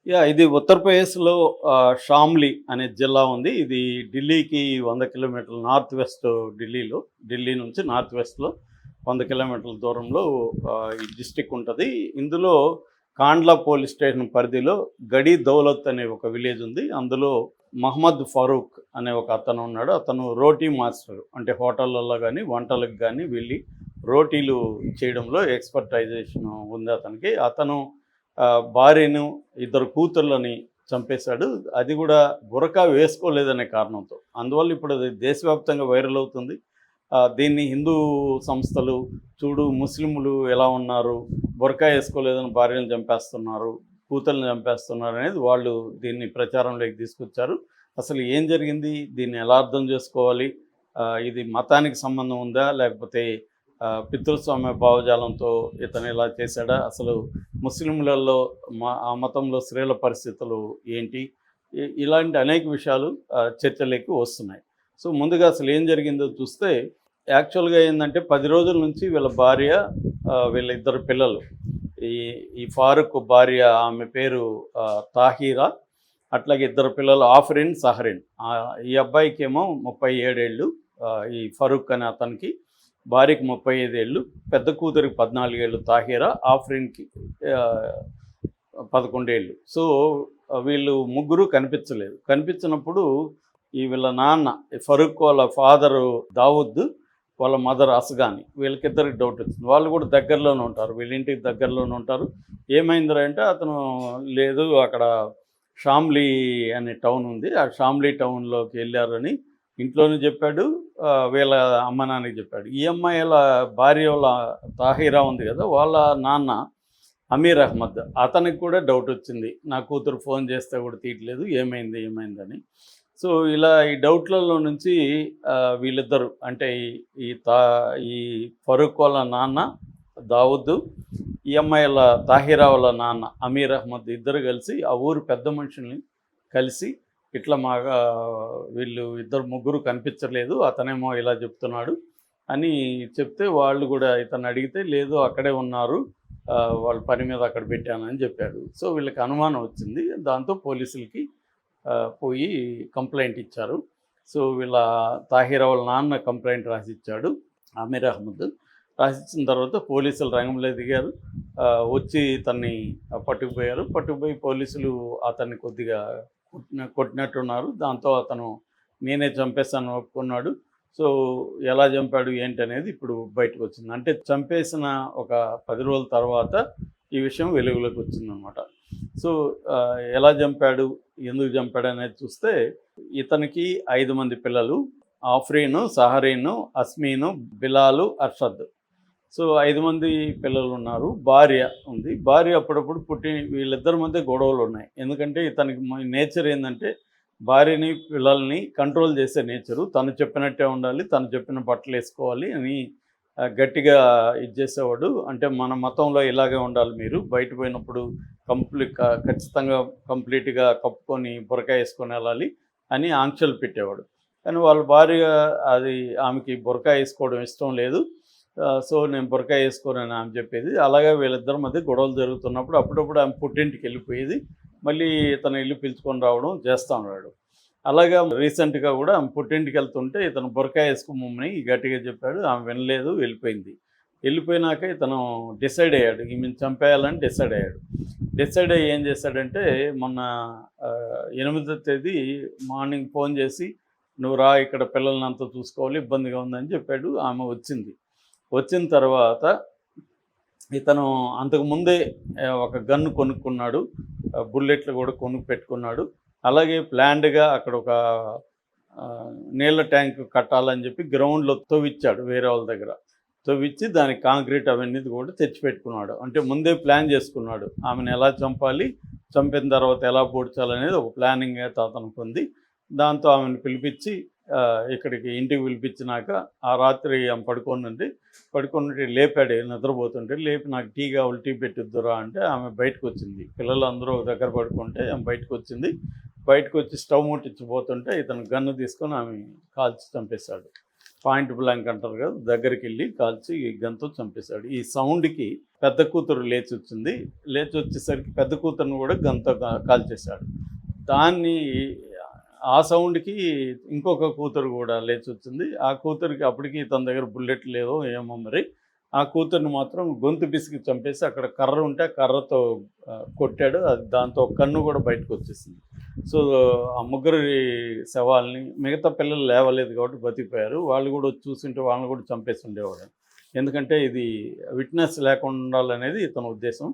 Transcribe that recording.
ఇది ఉత్తరప్రదేశ్‌లో షామ్లీ అనే జిల్లా ఉంది. ఇది ఢిల్లీకి 100 కిలోమీటర్లు నార్త్ వెస్ట్ ఢిల్లీలో. ఢిల్లీ నుంచి నార్త్ వెస్ట్‌లో 100 కిలోమీటర్ల దూరంలో ఈ డిస్ట్రిక్ట్ ఉంటది. ఇందులో కాండ్లా పోలీస్ స్టేషన్ పరిధిలో గడీ దౌలత్ అనే ఒక విలేజ్ ఉంది. అందులో మహమ్మద్ ఫరూక్ అనే ఒక అతను ఉన్నాడు. అతను రోటీ మాస్టర్. అంటే హోటళ్ళల్లో గానీ, వంటలకు గానీ వెళ్ళి రోటీలు చేయడంలో ఎక్స్‌పర్టైజేషన్ ఉంది అతనికి. అతను భార్యను, ఇద్దరు కూతుర్లని చంపేశాడు. అది కూడా బురకా వేసుకోలేదనే కారణంతో. అందువల్ల ఇప్పుడు అది దేశవ్యాప్తంగా వైరల్ అవుతుంది. దీన్ని హిందూ సంస్థలు చూడు ముస్లింలు ఎలా ఉన్నారు, బురకా వేసుకోలేదని భార్యను చంపేస్తున్నారు, కూతుర్ని చంపేస్తున్నారు అనేది వాళ్ళు దీన్ని ప్రచారంలోకి తీసుకొచ్చారు. అసలు ఏం జరిగింది? దీన్ని ఎలా అర్థం చేసుకోవాలి? ఇది మతానికి సంబంధం ఉందా? లేకపోతే పితృస్వామ్య భావజాలంతో ఇతను ఇలా చేశాడా? అసలు ముస్లింలలో ఆ మతంలో స్త్రీల పరిస్థితులు ఏంటి? ఇలాంటి అనేక విషయాలు చర్చలోకి వస్తున్నాయి. సో ముందుగా అసలు ఏం జరిగిందో చూస్తే యాక్చువల్గా ఏంటంటే 10 రోజుల నుంచి వీళ్ళ భార్య, వీళ్ళ ఇద్దరు పిల్లలు, ఈ ఈ ఫారూక్ భార్య ఆమె పేరు తాహీరా, అట్లాగే ఇద్దరు పిల్లలు ఆఫ్రిన్, సహరిన్. ఈ అబ్బాయికేమో 37 ఏళ్ళు, ఈ ఫరూక్ అనే అతనికి. భార్యకి 35 ఏళ్ళు, పెద్ద కూతురికి 14 ఏళ్ళు తాహీరా, ఆఫ్రిన్కి 11 ఏళ్ళు. సో వీళ్ళు ముగ్గురు కనిపించలేదు. కనిపించినప్పుడు వీళ్ళ నాన్న ఫరూక్ వాళ్ళ ఫాదరు దావుద్, వాళ్ళ మదర్ అస్గాని, వీళ్ళకిద్దరికి డౌట్ వచ్చింది. వాళ్ళు కూడా దగ్గరలోనే ఉంటారు, వీళ్ళ ఇంటికి దగ్గరలోనే ఉంటారు. ఏమైందిరా అంటే అతను లేదు అక్కడ షామ్లీ అనే టౌన్ ఉంది, ఆ షామ్లీ టౌన్లోకి వెళ్ళారని ఇంట్లోనే చెప్పాడు. వీళ్ళ అమ్మ నాన్నకి చెప్పాడు. ఈ అమ్మాయిల భార్య వాళ్ళ తాహీరా ఉంది కదా, వాళ్ళ నాన్న అమీర్ అహ్మద్, అతనికి కూడా డౌట్ వచ్చింది. నా కూతురు ఫోన్ చేస్తే కూడా తీయట్లేదు, ఏమైందని. సో ఇలా ఈ డౌట్లలో నుంచి వీళ్ళిద్దరు అంటే ఈ ఫరూక్ వాళ్ళ నాన్న దావుద్, ఈ అమ్మాయిల తాహీరా వాళ్ళ నాన్న అమీర్ అహ్మద్ ఇద్దరు కలిసి ఆ ఊరు పెద్ద మనుషుల్ని కలిసి ఇట్లా వీళ్ళు ముగ్గురు కనిపించలేదు, అతనేమో ఇలా చెప్తున్నాడు అని చెప్తే, వాళ్ళు కూడా ఇతను అడిగితే లేదు అక్కడే ఉన్నారు, వాళ్ళ పని మీద అక్కడ పెట్టానని చెప్పాడు. సో వీళ్ళకి అనుమానం వచ్చింది. దాంతో పోలీసులకి పోయి కంప్లైంట్ ఇచ్చారు. సో వీళ్ళ తాహీరా వాళ్ళ నాన్న కంప్లైంట్ రాసిచ్చాడు, అమీర్ అహ్మద్. రాసిచ్చిన తర్వాత పోలీసులు రంగంలో దిగారు. వచ్చి ఇతన్ని పట్టుకుపోయి పోలీసులు అతన్ని కొద్దిగా కొట్టినట్టున్నారు. దాంతో అతను నేనే చంపేస్తాను ఒప్పుకున్నాడు. సో ఎలా చంపాడు ఏంటి అనేది ఇప్పుడు బయటకు వచ్చింది. అంటే చంపేసిన ఒక 10 రోజుల తర్వాత ఈ విషయం వెలుగులోకి వచ్చిందనమాట. సో ఎలా చంపాడు, ఎందుకు చంపాడు అనేది చూస్తే, ఇతనికి 5 మంది పిల్లలు, ఆఫ్రీను, సహరీను, అస్మీను, బిలాలు, అర్షద్. సో 5 మంది పిల్లలు ఉన్నారు. భార్య ఉంది. భార్య అప్పుడప్పుడు వీళ్ళిద్దరి మధ్య గొడవలు ఉన్నాయి. ఎందుకంటే ఇతనికి నేచర్ ఏంటంటే భార్యని పిల్లల్ని కంట్రోల్ చేసే నేచరు. తను చెప్పినట్టే ఉండాలి, తను చెప్పిన బట్టలు వేసుకోవాలి అని గట్టిగా చేసేవాడు. అంటే మన మతంలో ఇలాగే ఉండాలి, మీరు బయట పోయినప్పుడు ఖచ్చితంగా కంప్లీట్గా కప్పుకొని బురకా వేసుకొని వెళ్ళాలి అని ఆంక్షలు పెట్టేవాడు. కానీ వాళ్ళ భార్య ఆమెకి బురకా వేసుకోవడం ఇష్టం లేదు. సో నేను బురకా వేసుకోనని ఆమె చెప్పేది. అలాగే వీళ్ళిద్దరి మధ్య గొడవలు జరుగుతున్నప్పుడు అప్పుడప్పుడు ఆమె పుట్టింటికి వెళ్ళిపోయేది, మళ్ళీ ఇతను ఇల్లు పిలుచుకొని రావడం చేస్తూ ఉన్నాడు. అలాగా రీసెంట్గా కూడా ఆమె పుట్టింటికి వెళ్తుంటే ఇతను బురకా వేసుకోమని గట్టిగా చెప్పాడు. ఆమె వినలేదు, వెళ్ళిపోయింది. వెళ్ళిపోయినాక ఇతను డిసైడ్ అయ్యాడు, ఈమెను చంపేయాలని డిసైడ్ అయ్యి ఏం చేశాడంటే, మొన్న 8వ తేదీ మార్నింగ్ ఫోన్ చేసి నువ్వు రా, ఇక్కడ పిల్లల్ని అంతా చూసుకోవాలి, ఇబ్బందిగా ఉందని చెప్పాడు. ఆమె వచ్చిన తర్వాత ఇతను అంతకుముందే ఒక గన్ను కొనుక్కున్నాడు, బుల్లెట్లు కూడా పెట్టుకున్నాడు. అలాగే ప్లాన్డ్గా అక్కడ ఒక నీళ్ళ ట్యాంక్ కట్టాలని చెప్పి గ్రౌండ్లో తవ్విచ్చాడు, వేరే వాళ్ళ దగ్గర తవ్విచ్చి దానికి కాంక్రీట్ అవన్నీ కూడా తెచ్చిపెట్టుకున్నాడు. అంటే ముందే ప్లాన్ చేసుకున్నాడు, ఆమెను ఎలా చంపాలి, చంపిన తర్వాత ఎలా పూడ్చాలనేది ఒక ప్లానింగ్ అయితే అతనికి ఉంది. దాంతో ఆమెను పిలిపించి ఇక్కడికి ఇంటికి పిలిపించినాక ఆ రాత్రి ఆమె పడుకొని లేపాడు, నిద్రపోతుంటే లేపి నాకు టీ కావాలి, టీ పెట్టిద్దురా అంటే ఆమె బయటకు వచ్చింది. పిల్లలు అందరూ ఒక దగ్గర పడుకుంటే ఆమె బయటకు వచ్చింది. బయటకు వచ్చి స్టవ్ ముట్టించిపోతుంటే ఇతను గన్ను తీసుకొని ఆమె కాల్చి చంపేశాడు. పాయింట్ బ్లాంక్ అంటారు కదా, దగ్గరికి వెళ్ళి కాల్చి గన్తో చంపేశాడు. ఈ సౌండ్కి పెద్ద కూతురు లేచి వచ్చింది. లేచి వచ్చేసరికి పెద్ద కూతురుని కూడా గన్తో కాల్చేశాడు. దాన్ని ఆ సౌండ్కి ఇంకొక కూతురు కూడా లేచి వచ్చింది. ఆ కూతురికి అప్పటికి తన దగ్గర బుల్లెట్ లేదో ఏమో మరి, ఆ కూతుర్ని మాత్రం గొంతు పిసికి చంపేసి అక్కడ కర్ర ఉంటే ఆ కర్రతో కొట్టాడు. అది దాంతో కన్ను కూడా బయటకు వచ్చేసింది. సో ఆ ముగ్గురి శవాల్ని, మిగతా పిల్లలు లేవలేదు కాబట్టి బతికిపోయారు. వాళ్ళు కూడా వచ్చి చూస్తుంటే వాళ్ళని కూడా చంపేసి ఉండేవాడు. ఎందుకంటే ఇది విట్నెస్ లేకుండా ఉండాలనేది ఇతని ఉద్దేశం.